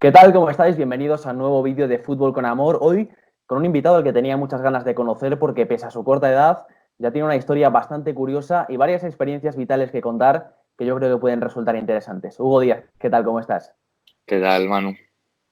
¿Qué tal? ¿Cómo estáis? Bienvenidos a un nuevo vídeo de Fútbol con Amor. Hoy con un invitado al que tenía muchas ganas de conocer porque pese a su corta edad ya tiene una historia bastante curiosa y varias experiencias vitales que contar que yo creo que pueden resultar interesantes. Hugo Díaz, ¿qué tal? ¿Cómo estás? ¿Qué tal, Manu?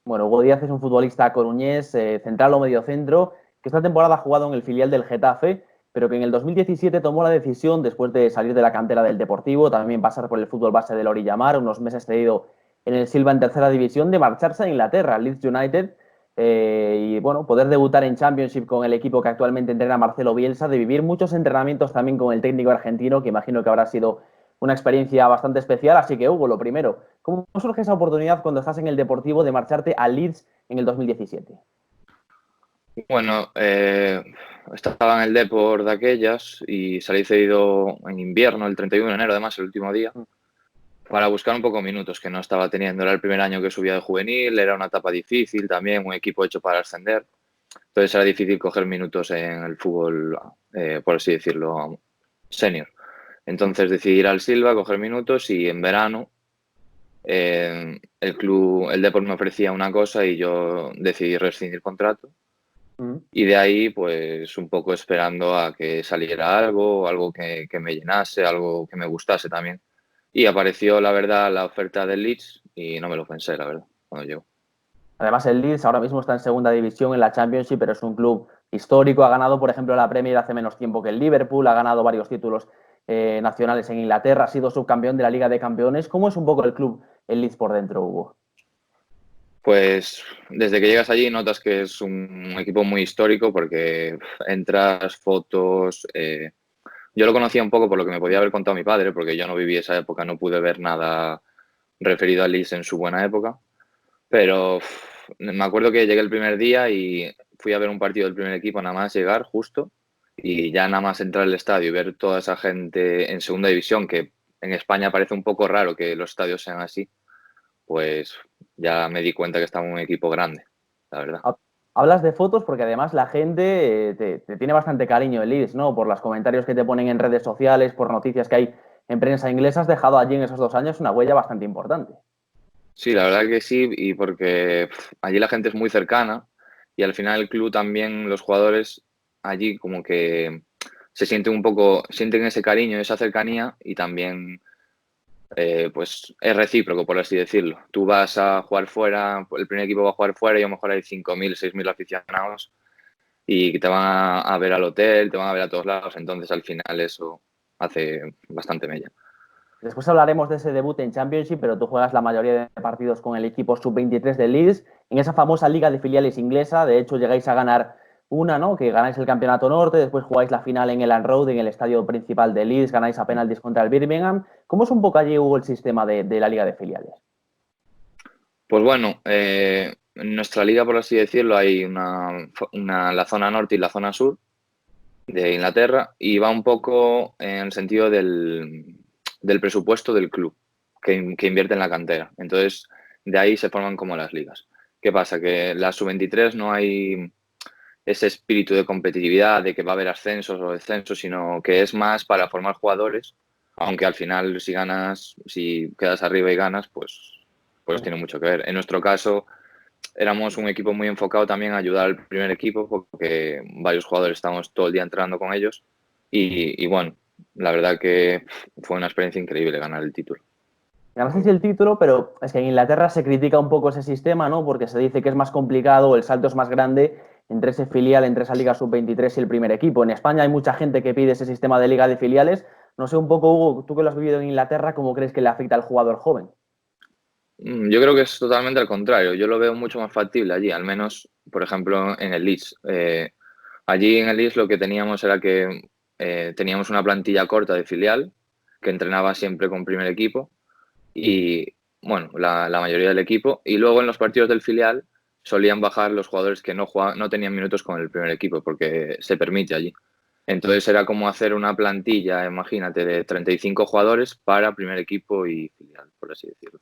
Bueno, Hugo Díaz es un futbolista coruñés, central o mediocentro, que esta temporada ha jugado en el filial del Getafe, pero que en el 2017 tomó la decisión, después de salir de la cantera del Deportivo, también pasar por el fútbol base del Orillamar, unos meses cedido en el Silva en tercera división, de marcharse a Inglaterra, al Leeds United, y bueno, poder debutar en Championship con el equipo que actualmente entrena Marcelo Bielsa, de vivir muchos entrenamientos también con el técnico argentino, que imagino que habrá sido una experiencia bastante especial. Así que, Hugo, lo primero, ¿cómo surge esa oportunidad cuando estás en el Deportivo de marcharte al Leeds en el 2017? Bueno, estaba en el Depor de aquellas y salí cedido en invierno, el 31 de enero, además, el último día, para buscar un poco minutos que no estaba teniendo. Era el primer año que subía de juvenil, era una etapa difícil también, un equipo hecho para ascender. Entonces era difícil coger minutos en el fútbol, por así decirlo, senior. Entonces decidí ir al Silva, coger minutos y en verano el club, el Depor me ofrecía una cosa y yo decidí rescindir contrato. Y de ahí, pues un poco esperando a que saliera algo, algo que me llenase, algo que me gustase también. Y apareció, la verdad, la oferta del Leeds y no me lo pensé, la verdad, cuando llegó. Además, el Leeds ahora mismo está en segunda división en la Championship, pero es un club histórico. Ha ganado, por ejemplo, la Premier hace menos tiempo que el Liverpool, ha ganado varios títulos nacionales en Inglaterra, ha sido subcampeón de la Liga de Campeones. ¿Cómo es un poco el club, el Leeds por dentro, Hugo? Pues desde que llegas allí notas que es un equipo muy histórico porque entras, fotos. Yo lo conocía un poco por lo que me podía haber contado mi padre, porque yo no viví esa época, no pude ver nada referido al Leeds en su buena época. Pero me acuerdo que llegué el primer día y fui a ver un partido del primer equipo nada más llegar justo y ya nada más entrar al estadio y ver toda esa gente en segunda división, que en España parece un poco raro que los estadios sean así, pues ya me di cuenta que estaba un equipo grande, la verdad. Hablas de fotos porque además la gente te tiene bastante cariño el Leeds, ¿no? Por los comentarios que te ponen en redes sociales, por noticias que hay en prensa inglesa, has dejado allí en esos 2 años una huella bastante importante. Sí, la verdad que sí, y porque allí la gente es muy cercana y al final el club también, los jugadores allí como que se sienten un poco, sienten ese cariño, esa cercanía y también pues es recíproco, por así decirlo. Tú vas a jugar fuera, el primer equipo va a jugar fuera y a lo mejor hay 5.000, 6.000 aficionados y te van a ver al hotel, te van a ver a todos lados, entonces al final eso hace bastante mella. Después hablaremos de ese debut en Championship, pero tú juegas la mayoría de partidos con el equipo sub-23 del Leeds, en esa famosa liga de filiales inglesa. De hecho, llegáis a ganar una, ¿no? Que ganáis el campeonato norte, después jugáis la final en el Elland Road, en el estadio principal de Leeds, ganáis a penaltis contra el Birmingham. ¿Cómo es un poco allí, Hugo, el sistema de la liga de filiales? Pues bueno, en nuestra liga, por así decirlo, hay la zona norte y la zona sur de Inglaterra y va un poco en el sentido del presupuesto del club que invierte en la cantera. Entonces, de ahí se forman como las ligas. ¿Qué pasa? Que la sub-23 no hay ese espíritu de competitividad, de que va a haber ascensos o descensos, sino que es más para formar jugadores, aunque al final si ganas, si quedas arriba y ganas, pues tiene mucho que ver. En nuestro caso, éramos un equipo muy enfocado también a ayudar al primer equipo, porque varios jugadores estamos todo el día entrenando con ellos y bueno, la verdad que fue una experiencia increíble ganar el título. Ganasteis el título, pero es que en Inglaterra se critica un poco ese sistema, ¿no? Porque se dice que es más complicado, el salto es más grande entre ese filial, entre esa liga sub-23 y el primer equipo. En España hay mucha gente que pide ese sistema de liga de filiales. No sé un poco, Hugo, tú que lo has vivido en Inglaterra, ¿cómo crees que le afecta al jugador joven? Yo creo que es totalmente al contrario. Yo lo veo mucho más factible allí, al menos, por ejemplo, en el Leeds. Allí en el Leeds lo que teníamos era que teníamos una plantilla corta de filial que entrenaba siempre con primer equipo y, bueno, la mayoría del equipo. Y luego en los partidos del filial solían bajar los jugadores que no tenían minutos con el primer equipo porque se permite allí. Entonces era como hacer una plantilla, imagínate, de 35 jugadores para primer equipo y filial, por así decirlo.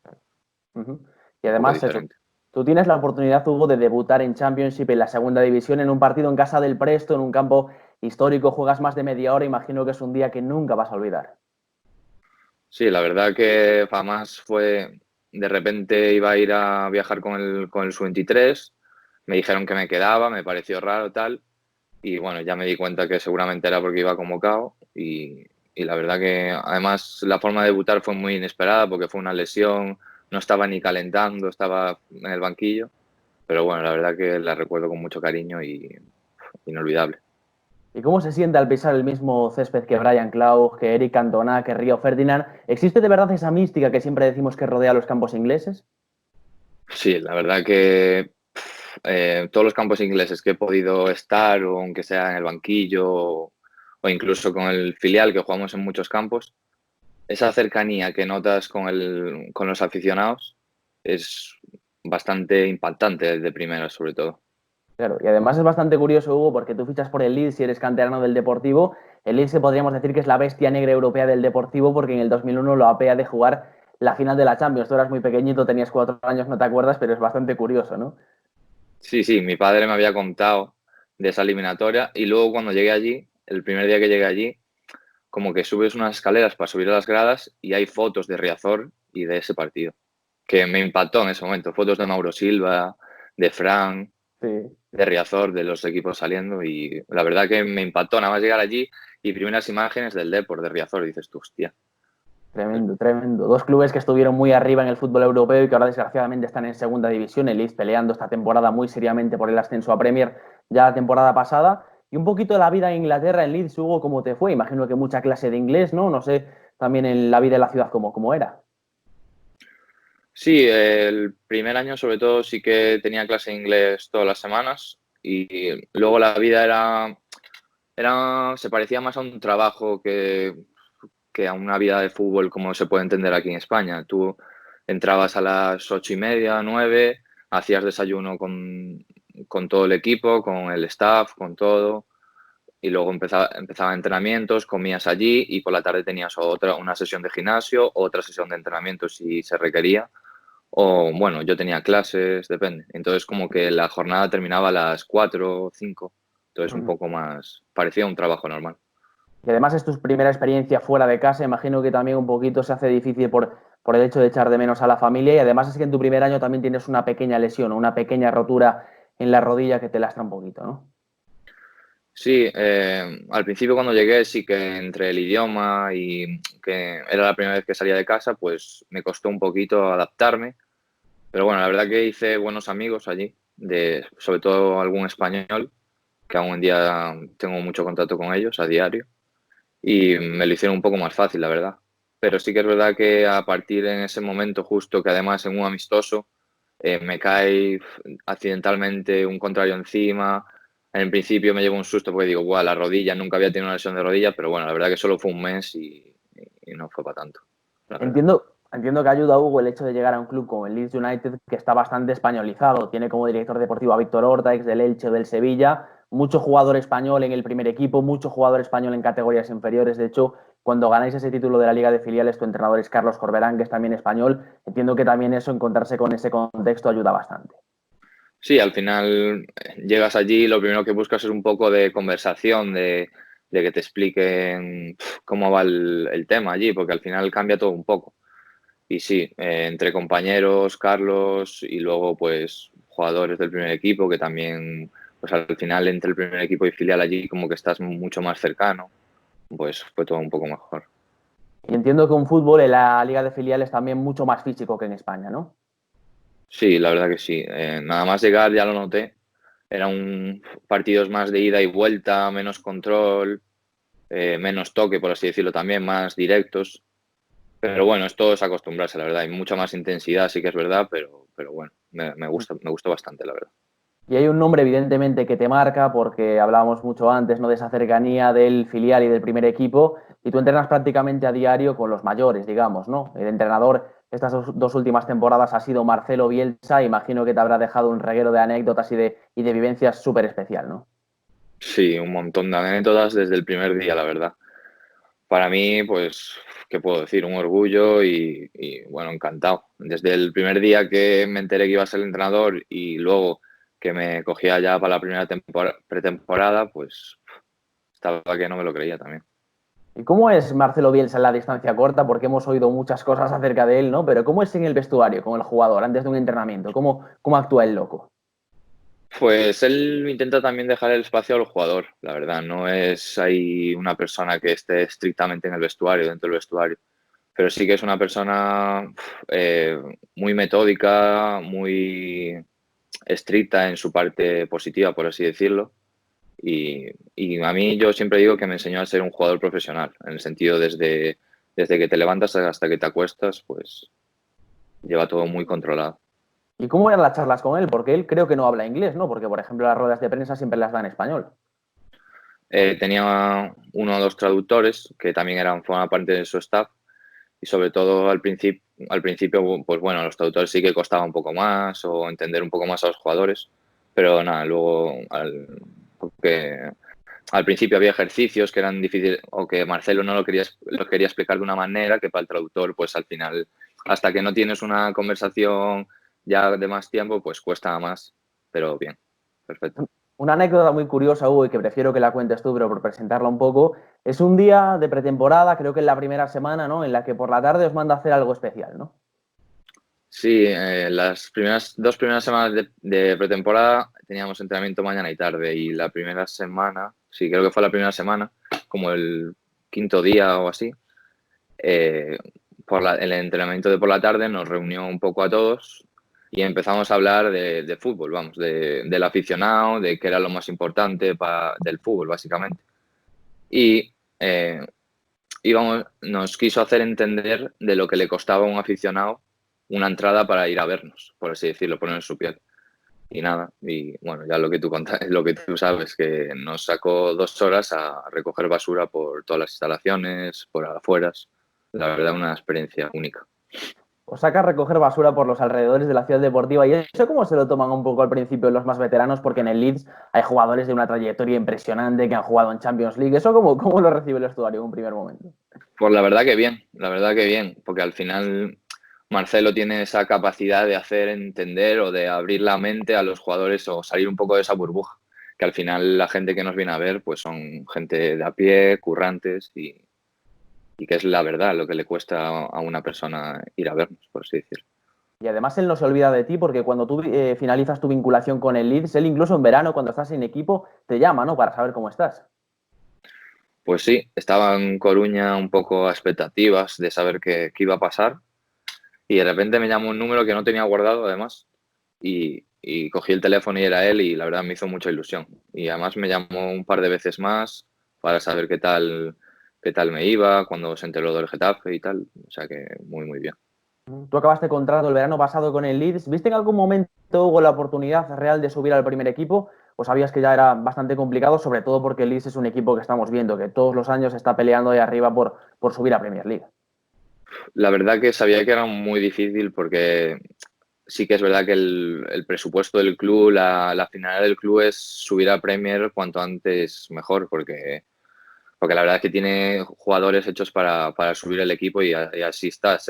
Uh-huh. Y Un poco además, eso, diferente. tú tienes la oportunidad, Hugo, de debutar en Championship en la segunda división en un partido en casa del Presto, en un campo histórico, juegas más de media hora, imagino que es un día que nunca vas a olvidar. Sí, la verdad que además fue. de repente iba a ir a viajar con el sub-23, me dijeron que me quedaba, me pareció raro tal, y bueno, ya me di cuenta que seguramente era porque iba convocado y la verdad que además la forma de debutar fue muy inesperada porque fue una lesión, no estaba ni calentando, estaba en el banquillo, pero bueno, la verdad que la recuerdo con mucho cariño y inolvidable. ¿Y cómo se siente al pisar el mismo césped que Brian Clough, que Eric Cantona, que Río Ferdinand? ¿Existe de verdad esa mística que siempre decimos que rodea los campos ingleses? Sí, la verdad que todos los campos ingleses que he podido estar, o aunque sea en el banquillo o incluso con el filial que jugamos en muchos campos, esa cercanía que notas con los aficionados es bastante impactante desde primera, sobre todo. Claro, y además es bastante curioso, Hugo, porque tú fichas por el Leeds y eres canterano del Deportivo. El Leeds podríamos decir que es la bestia negra europea del Deportivo porque en el 2001 lo apea de jugar la final de la Champions. Tú eras muy pequeñito, tenías 4 años, no te acuerdas, pero es bastante curioso, ¿no? Sí, sí, mi padre me había contado de esa eliminatoria y luego cuando llegué allí, el primer día que llegué allí, como que subes unas escaleras para subir a las gradas y hay fotos de Riazor y de ese partido, que me impactó en ese momento. Fotos de Mauro Silva, de Fran, Sí. de Riazor, de los equipos saliendo y la verdad que me impactó nada más llegar allí y primeras imágenes del Depor de Riazor y dices tú, hostia. Tremendo, tremendo. Dos clubes que estuvieron muy arriba en el fútbol europeo y que ahora desgraciadamente están en segunda división. El Leeds peleando esta temporada muy seriamente por el ascenso a Premier ya la temporada pasada. Y un poquito de la vida en Inglaterra, en Leeds, Hugo, ¿cómo te fue? Imagino que mucha clase de inglés, ¿no? No sé, también en la vida en la ciudad cómo era. Sí, el primer año sobre todo sí que tenía clase de inglés todas las semanas y luego la vida se parecía más a un trabajo que a una vida de fútbol como se puede entender aquí en España. Tú entrabas a las 8:30, 9, hacías desayuno con todo el equipo, con el staff, con todo, y luego empezaba entrenamientos, comías allí y por la tarde tenías una sesión de gimnasio, otra sesión de entrenamiento si se requería, o bueno, yo tenía clases, depende. Entonces como que la jornada terminaba a las 4 o 5, entonces un Ujú. poco más, parecía un trabajo normal. Y además es tu primera experiencia fuera de casa, imagino que también un poquito se hace difícil por el hecho de echar de menos a la familia y además es que en tu primer año también tienes una pequeña lesión o una pequeña rotura en la rodilla que te lastra un poquito, ¿no? Sí, al principio cuando llegué sí que entre el idioma y que era la primera vez que salía de casa, pues me costó un poquito adaptarme, pero bueno, la verdad que hice buenos amigos allí, sobre todo algún español, que aún en día tengo mucho contacto con ellos a diario y me lo hicieron un poco más fácil, la verdad. Pero sí que es verdad que a partir en ese momento, justo que además en un amistoso, me cae accidentalmente un contrario encima. En principio me llevo un susto porque digo, guau, la rodilla, nunca había tenido una lesión de rodilla, pero bueno, la verdad que solo fue un mes y no fue para tanto, la verdad. Entiendo que ayuda a Hugo el hecho de llegar a un club como el Leeds United, que está bastante españolizado. Tiene como director deportivo a Víctor Horta, ex del Elche o del Sevilla, mucho jugador español en el primer equipo, mucho jugador español en categorías inferiores. De hecho, cuando ganáis ese título de la Liga de Filiales, tu entrenador es Carlos Corberán, que es también español. Entiendo que también eso, encontrarse con ese contexto, ayuda bastante. Sí, al final llegas allí y lo primero que buscas es un poco de conversación, de que te expliquen cómo va el tema allí, porque al final cambia todo un poco. Y sí, entre compañeros, Carlos y luego pues jugadores del primer equipo que también, pues al final entre el primer equipo y filial allí como que estás mucho más cercano, pues fue todo un poco mejor. Y entiendo que un fútbol en la Liga de Filiales también mucho más físico que en España, ¿no? Sí, la verdad que sí. Nada más llegar ya lo noté. Eran partidos más de ida y vuelta, menos control, menos toque, por así decirlo también, más directos. Pero bueno, esto es acostumbrarse, la verdad. Hay mucha más intensidad, sí que es verdad, pero bueno, me gusta bastante, la verdad. Y hay un nombre, evidentemente, que te marca, porque hablábamos mucho antes, ¿no? De esa cercanía del filial y del primer equipo, y tú entrenas prácticamente a diario con los mayores, digamos, ¿no? El entrenador estas dos últimas temporadas ha sido Marcelo Bielsa, imagino que te habrá dejado un reguero de anécdotas y de vivencias súper especial, ¿no? Sí, un montón de anécdotas desde el primer día, la verdad. Para mí, pues, ¿qué puedo decir? Un orgullo bueno, encantado. Desde el primer día que me enteré que iba a ser el entrenador y luego que me cogía ya para la primera pretemporada, pues estaba que no me lo creía también. ¿Y cómo es Marcelo Bielsa en la distancia corta? Porque hemos oído muchas cosas acerca de él, ¿no? Pero ¿cómo es en el vestuario con el jugador antes de un entrenamiento? ¿Cómo actúa el loco? Pues él intenta también dejar el espacio al jugador, la verdad. No es ahí una persona que esté estrictamente en el vestuario, dentro del vestuario. Pero sí que es una persona eh, muy metódica, muy estricta en su parte positiva, por así decirlo. Y a mí yo siempre digo que me enseñó a ser un jugador profesional, en el sentido desde que te levantas hasta que te acuestas, pues lleva todo muy controlado. ¿Y cómo eran las charlas con él? Porque él creo que no habla inglés, ¿no? Porque, por ejemplo, las ruedas de prensa siempre las da en español. Tenía uno o dos traductores que también formaban parte de su staff y sobre todo al principio, pues bueno, los traductores sí que costaba un poco más o entender un poco más a los jugadores, pero nada, luego porque al principio había ejercicios que eran difíciles o que Marcelo no lo quería explicar de una manera que para el traductor, pues al final, hasta que no tienes una conversación ya de más tiempo, pues cuesta más, pero bien, perfecto. Una anécdota muy curiosa, Hugo, y que prefiero que la cuentes tú, pero por presentarla un poco, es un día de pretemporada, creo que en la primera semana, ¿no? En la que por la tarde os manda a hacer algo especial, ¿no? Sí, las dos primeras semanas de pretemporada teníamos entrenamiento mañana y tarde y la primera semana, sí, creo que fue la primera semana, como el quinto día o así, eh, el entrenamiento de por la tarde nos reunió un poco a todos y empezamos a hablar de fútbol, vamos, del aficionado, de qué era lo más importante del fútbol, básicamente. Y nos quiso hacer entender de lo que le costaba a un aficionado una entrada para ir a vernos, por así decirlo, poner en su piel. Y nada, y bueno, ya lo que tú contas, lo que tú sabes, que nos sacó 2 horas a recoger basura por todas las instalaciones, por afueras. La verdad, una experiencia única. Os saca a recoger basura por los alrededores de la ciudad deportiva. ¿Y eso cómo se lo toman un poco al principio los más veteranos? Porque en el Leeds hay jugadores de una trayectoria impresionante que han jugado en Champions League. ¿Eso cómo lo recibe el vestuario en un primer momento? Pues la verdad que bien, la verdad que bien, porque al final Marcelo tiene esa capacidad de hacer entender o de abrir la mente a los jugadores o salir un poco de esa burbuja, que al final la gente que nos viene a ver pues son gente de a pie, currantes y que es la verdad lo que le cuesta a una persona ir a vernos, por así decirlo. Y además él no se olvida de ti porque cuando tú finalizas tu vinculación con el Leeds, él incluso en verano, cuando estás sin equipo, te llama, ¿no? Para saber cómo estás. Pues sí, estaba en Coruña un poco a expectativas de saber qué iba a pasar y de repente me llamó un número que no tenía guardado además y cogí el teléfono y era él y la verdad me hizo mucha ilusión. Y además me llamó un par de veces más para saber qué tal me iba, cuando se enteró del Getafe y tal. O sea que muy, muy bien. Tú acabaste contrato el verano pasado con el Leeds. ¿Viste en algún momento, Hugo, la oportunidad real de subir al primer equipo? ¿O sabías que ya era bastante complicado, sobre todo porque el Leeds es un equipo que estamos viendo, que todos los años está peleando ahí arriba por subir a Premier League? La verdad que sabía que era muy difícil porque sí que es verdad que el presupuesto del club, la finalidad del club es subir a Premier cuanto antes mejor, porque la verdad es que tiene jugadores hechos para subir el equipo y así estás.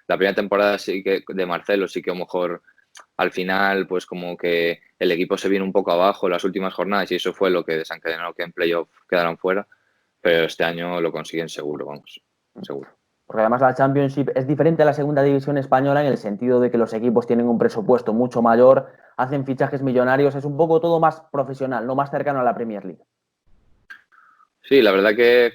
La primera temporada sí que de Marcelo sí que a lo mejor al final pues como que el equipo se viene un poco abajo en las últimas jornadas y eso fue lo que desencadenó que en playoff quedaran fuera, pero este año lo consiguen seguro, vamos, seguro. Porque además la Championship es diferente a la segunda división española en el sentido de que los equipos tienen un presupuesto mucho mayor, hacen fichajes millonarios, es un poco todo más profesional, no más cercano a la Premier League. Sí, la verdad que,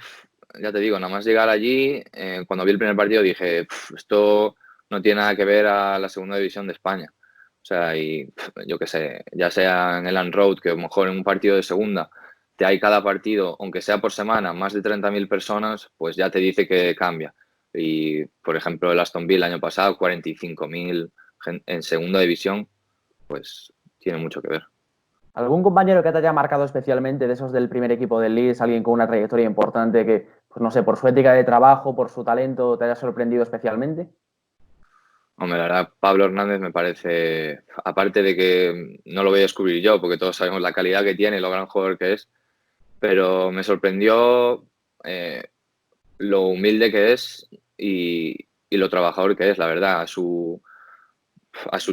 ya te digo, nada más llegar allí, cuando vi el primer partido dije, esto no tiene nada que ver a la segunda división de España. O sea, yo qué sé, ya sea en el Elland Road, que a lo mejor en un partido de segunda te hay cada partido, aunque sea por semana, más de 30.000 personas, pues ya te dice que cambia. Y, por ejemplo, el Aston Villa el año pasado, 45.000 en segunda división, pues tiene mucho que ver. ¿Algún compañero que te haya marcado especialmente de esos del primer equipo del Leeds, alguien con una trayectoria importante que, pues no sé, por su ética de trabajo, por su talento, te haya sorprendido especialmente? Hombre, la verdad, Pablo Hernández me parece, aparte de que no lo voy a descubrir yo, porque todos sabemos la calidad que tiene y lo gran jugador que es, pero me sorprendió eh, lo humilde que es y lo trabajador que es, la verdad, a su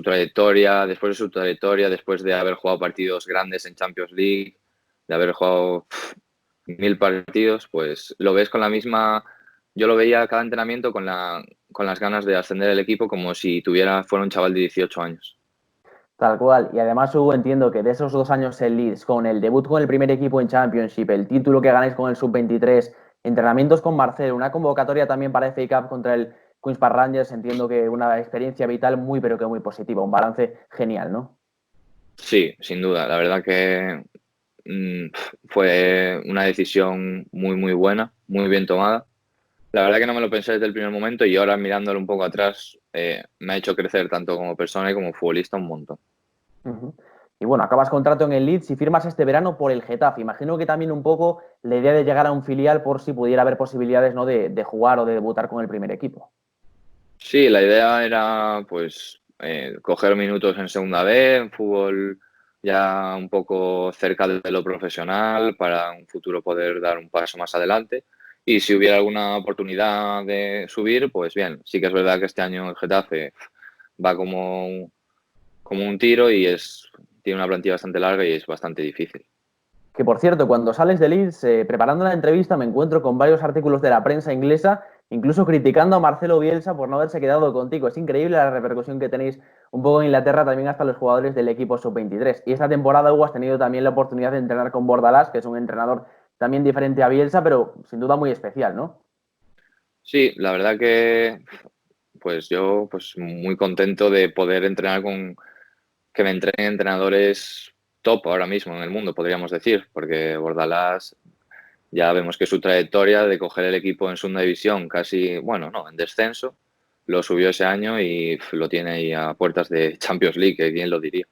trayectoria, después de su trayectoria, después de haber jugado partidos grandes en Champions League, de haber jugado 1000 partidos, pues lo ves con la misma. Yo lo veía cada entrenamiento con las ganas de ascender el equipo como si fuera un chaval de 18 años. Tal cual. Y además, Hugo, entiendo que de esos 2 años en Leeds, con el debut con el primer equipo en Championship, el título que ganáis con el Sub-23, entrenamientos con Marcelo, una convocatoria también para FA Cup contra el Queen's Park Rangers, entiendo que una experiencia vital muy, pero que muy positiva, un balance genial, ¿no? Sí, sin duda. La verdad que fue una decisión muy, muy buena, muy bien tomada. La verdad que no me lo pensé desde el primer momento y ahora mirándolo un poco atrás me ha hecho crecer tanto como persona y como futbolista un montón. Ujú. Y bueno, acabas contrato en el Leeds y firmas este verano por el Getafe. Imagino que también un poco la idea de llegar a un filial por si pudiera haber posibilidades, ¿no? de jugar o de debutar con el primer equipo. Sí, la idea era pues coger minutos en segunda B, en fútbol ya un poco cerca de lo profesional para un futuro poder dar un paso más adelante. Y si hubiera alguna oportunidad de subir, pues bien, sí que es verdad que este año el Getafe va como un tiro y tiene una plantilla bastante larga y es bastante difícil. Que por cierto, cuando sales de Leeds, preparando la entrevista, me encuentro con varios artículos de la prensa inglesa, incluso criticando a Marcelo Bielsa por no haberse quedado contigo. Es increíble la repercusión que tenéis un poco en Inglaterra, también hasta los jugadores del equipo sub-23. Y esta temporada, Hugo, has tenido también la oportunidad de entrenar con Bordalás, que es un entrenador también diferente a Bielsa, pero sin duda muy especial, ¿no? Sí, la verdad que pues yo pues muy contento de poder entrenar que me entrenen entrenadores top ahora mismo en el mundo, podríamos decir, porque Bordalás ya vemos que su trayectoria de coger el equipo en segunda división, casi, bueno, no, en descenso, lo subió ese año y lo tiene ahí a puertas de Champions League, que bien lo diría.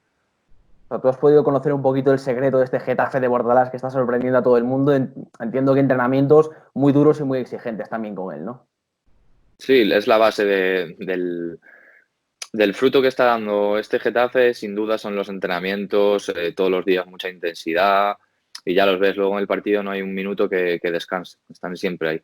O sea, tú has podido conocer un poquito el secreto de este Getafe de Bordalás que está sorprendiendo a todo el mundo. Entiendo que entrenamientos muy duros y muy exigentes también con él, ¿no? Sí, es la base del fruto que está dando este Getafe, sin duda son los entrenamientos, todos los días mucha intensidad y ya los ves luego en el partido, no hay un minuto que descanse, están siempre ahí.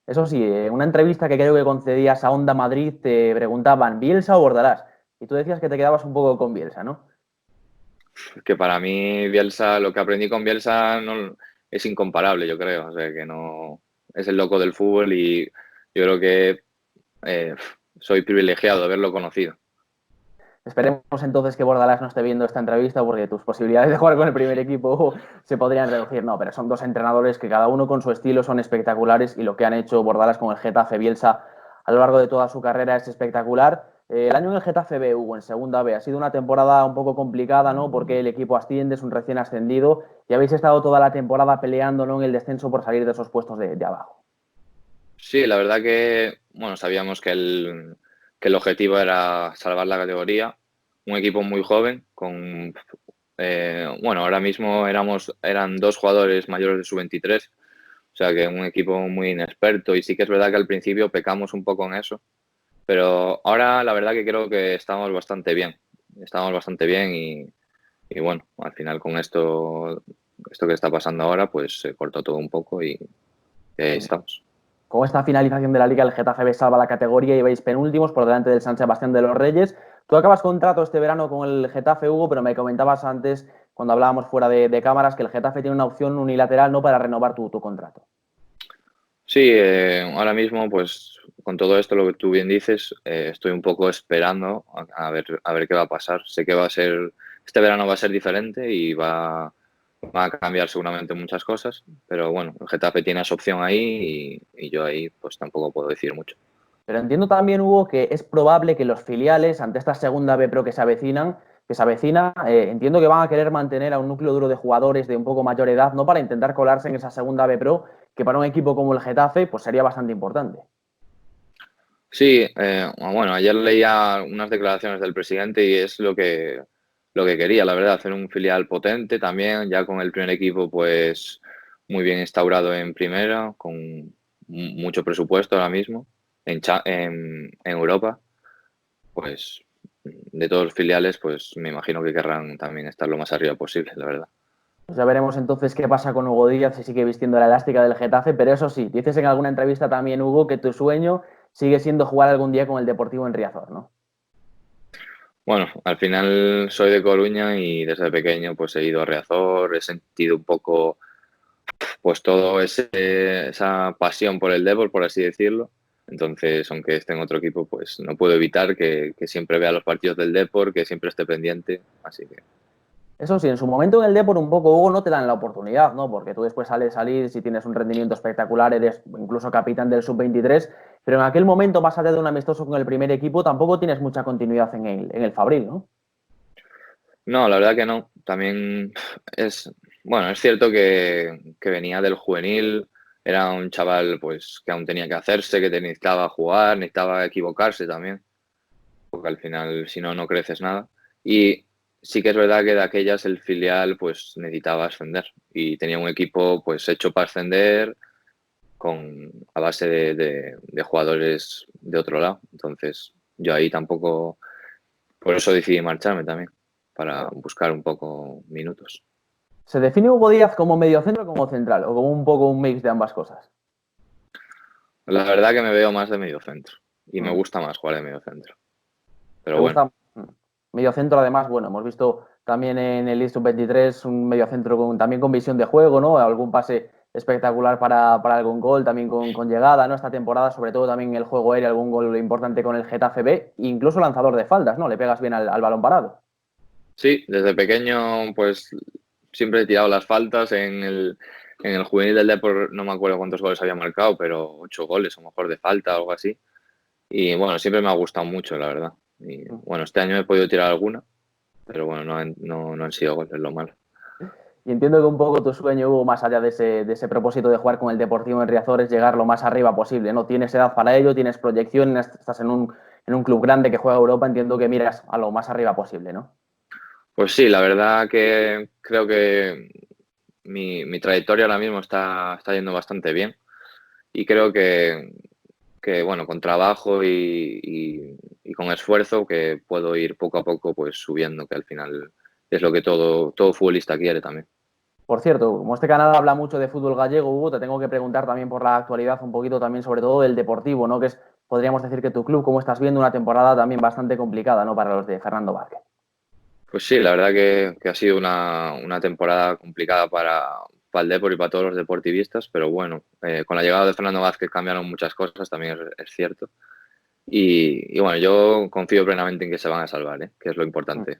Eso sí, en una entrevista que creo que concedías a Onda Madrid te preguntaban ¿Bielsa o Bordalás? Y tú decías que te quedabas un poco con Bielsa, ¿no? Que para mí Bielsa, lo que aprendí con Bielsa no, es incomparable, yo creo, o sea que no es el loco del fútbol y yo creo que eh, soy privilegiado de haberlo conocido. Esperemos entonces que Bordalás no esté viendo esta entrevista porque tus posibilidades de jugar con el primer equipo se podrían reducir. No, pero son dos entrenadores que cada uno con su estilo son espectaculares y lo que han hecho Bordalás con el Getafe Bielsa a lo largo de toda su carrera es espectacular. El año en el Getafe B, Hugo, en segunda B, ha sido una temporada un poco complicada, ¿no? Porque el equipo asciende, es un recién ascendido y habéis estado toda la temporada peleando, ¿no? En el descenso por salir de esos puestos de abajo. Sí, la verdad que, bueno, sabíamos que el objetivo era salvar la categoría, un equipo muy joven, bueno, ahora mismo eran dos jugadores mayores de su 23, o sea que un equipo muy inexperto y sí que es verdad que al principio pecamos un poco en eso. Pero ahora la verdad que creo que estamos bastante bien y bueno, al final con esto que está pasando ahora, pues se cortó todo un poco y ahí estamos. Con esta finalización de la Liga, el Getafe B salva la categoría y vais penúltimos por delante del San Sebastián de los Reyes. Tú acabas contrato este verano con el Getafe, Hugo, pero me comentabas antes, cuando hablábamos fuera de cámaras, que el Getafe tiene una opción unilateral no para renovar tu contrato. Sí, ahora mismo pues con todo esto, lo que tú bien dices, estoy un poco esperando a ver qué va a pasar. Sé que este verano va a ser diferente y va a cambiar seguramente muchas cosas, pero bueno, el Getafe tiene esa opción ahí y yo ahí pues tampoco puedo decir mucho. Pero entiendo también, Hugo, que es probable que los filiales, ante esta segunda B Pro que se avecina, entiendo que van a querer mantener a un núcleo duro de jugadores de un poco mayor edad, ¿no? Para intentar colarse en esa segunda B Pro, que para un equipo como el Getafe, pues sería bastante importante. Sí, bueno, ayer leía unas declaraciones del presidente y es lo que quería, la verdad, hacer un filial potente también, ya con el primer equipo pues muy bien instaurado en primera, con mucho presupuesto ahora mismo en Europa, pues de todos los filiales pues me imagino que querrán también estar lo más arriba posible, la verdad. Pues ya veremos entonces qué pasa con Hugo Díaz, si sigue vistiendo la elástica del Getafe, pero eso sí, dices en alguna entrevista también, Hugo, que tu sueño sigue siendo jugar algún día con el Deportivo en Riazor, ¿no? Bueno, al final soy de Coruña y desde pequeño pues he ido a Riazor, he sentido un poco pues todo esa pasión por el deporte, por así decirlo. Entonces, aunque esté en otro equipo, pues no puedo evitar que siempre vea los partidos del deporte, que siempre esté pendiente. Así que Eso sí, en su momento en el Depor un poco, Hugo, no te dan la oportunidad, ¿no? Porque tú después sales salir, si tienes un rendimiento espectacular, eres incluso capitán del sub-23, pero en aquel momento, más allá de un amistoso con el primer equipo, tampoco tienes mucha continuidad en el Fabril, ¿no? no, la verdad que no. También bueno, es cierto que venía del juvenil, era un chaval pues que aún tenía que hacerse, que necesitaba jugar, necesitaba equivocarse también, porque al final si no, no creces nada. Y sí que es verdad que de aquellas el filial pues necesitaba ascender y tenía un equipo pues hecho para ascender a base de jugadores de otro lado. Entonces yo ahí tampoco, por eso decidí marcharme también, para buscar un poco minutos. ¿Se define Hugo Díaz como mediocentro o como central? ¿O como un poco un mix de ambas cosas? La verdad que me veo más de medio centro y me Mm. gusta más jugar de medio centro. ¿Te Pero bueno, gusta? Mediocentro, además, bueno, hemos visto también en el List 23 un mediocentro también con visión de juego, ¿no? Algún pase espectacular para algún gol, también con llegada, ¿no? Esta temporada, sobre todo también en el juego aéreo, algún gol importante con el Getafe B, incluso lanzador de faldas, ¿no? Le pegas bien al balón parado. sí, desde pequeño pues siempre he tirado las faltas en el juvenil del Depor, no me acuerdo cuántos goles había marcado, pero 8 goles a lo mejor de falta o algo así. Y bueno, siempre me ha gustado mucho, la verdad. Y bueno, este año he podido tirar alguna, pero bueno, no han sido goles, lo malo. Y entiendo que un poco tu sueño, Hugo, más allá de ese propósito de jugar con el Deportivo en Riazor, es llegar lo más arriba posible, ¿no? Tienes edad para ello, tienes proyección, estás en un club grande que juega Europa, entiendo que miras a lo más arriba posible, ¿no? Pues sí, la verdad que creo que mi trayectoria ahora mismo está yendo bastante bien y creo que bueno, con trabajo y con esfuerzo que puedo ir poco a poco pues subiendo, que al final es lo que todo futbolista quiere también. Por cierto, como este canal habla mucho de fútbol gallego, Hugo, te tengo que preguntar también por la actualidad, un poquito también sobre todo del Deportivo, ¿no? Que es, podríamos decir que tu club, como estás viendo, una temporada también bastante complicada, ¿no? Para los de Fernando Vázquez. Pues sí, la verdad que ha sido una temporada complicada para el Depor y para todos los deportivistas, pero bueno, con la llegada de Fernando Vázquez cambiaron muchas cosas, también es cierto. Y bueno, yo confío plenamente en que se van a salvar, ¿eh? Que es lo importante.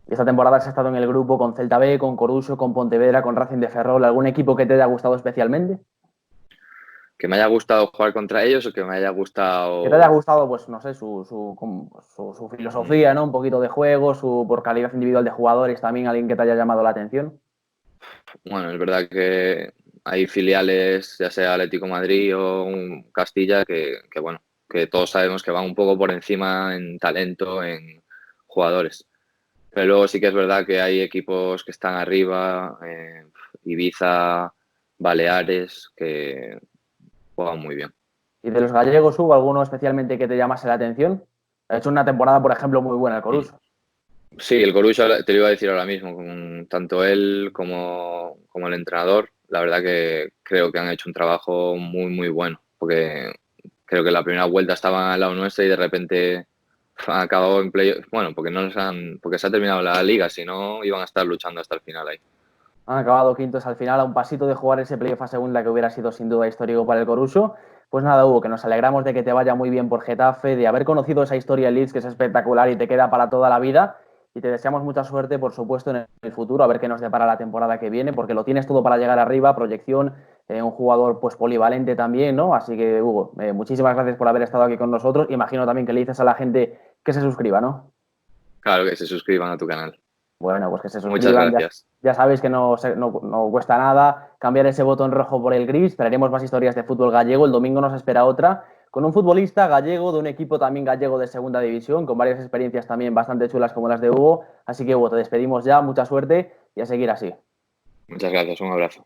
Y esta temporada has estado en el grupo con Celta B, con Coruso, con Pontevedra, con Racing de Ferrol. ¿Algún equipo que te haya gustado especialmente? Que me haya gustado jugar contra ellos o que me haya Que te haya gustado. gustado, pues no sé, su filosofía, mm, ¿no? Un poquito de juego, por calidad individual de jugadores, también alguien que te haya llamado la atención. Bueno, es verdad que hay filiales, ya sea Atlético de Madrid o Castilla, que bueno, que todos sabemos que van un poco por encima en talento, en jugadores. Pero luego sí que es verdad que hay equipos que están arriba, Ibiza, Baleares, que juegan muy bien. Y de los gallegos, ¿hubo alguno especialmente que te llamase la atención? Ha hecho una temporada, por ejemplo, muy buena el Mm. Coruso. Sí, el Corucho te lo iba a decir ahora mismo, con tanto él como el entrenador, la verdad que creo que han hecho un trabajo muy, muy bueno, porque creo que la primera vuelta estaba al lado nuestra y de repente ha acabado en play. Bueno, porque se ha terminado la liga, si no iban a estar luchando hasta el final ahí. Han acabado quintos al final, a un pasito de jugar ese playoff a segunda que hubiera sido sin duda histórico para el Coruso. Pues nada, Hugo, que nos alegramos de que te vaya muy bien por Getafe, de haber conocido esa historia en Leeds que es espectacular y te queda para toda la vida. Y te deseamos mucha suerte, por supuesto, en el futuro, a ver qué nos depara la temporada que viene, porque lo tienes todo para llegar arriba, proyección, un jugador pues polivalente también, ¿no? Así que, Hugo, muchísimas gracias por haber estado aquí con nosotros. Imagino también que le dices a la gente que se suscriba, ¿no? Claro, que se suscriban a tu canal. Bueno, pues que se Muchas suscriban, gracias. ya sabéis que no cuesta nada cambiar ese botón rojo por el gris. Traeremos más historias de fútbol gallego. El domingo nos espera otra con un futbolista gallego de un equipo también gallego de segunda división, con varias experiencias también bastante chulas como las de Hugo. Así que Hugo, te despedimos ya, mucha suerte y a seguir así. Muchas gracias. Un abrazo.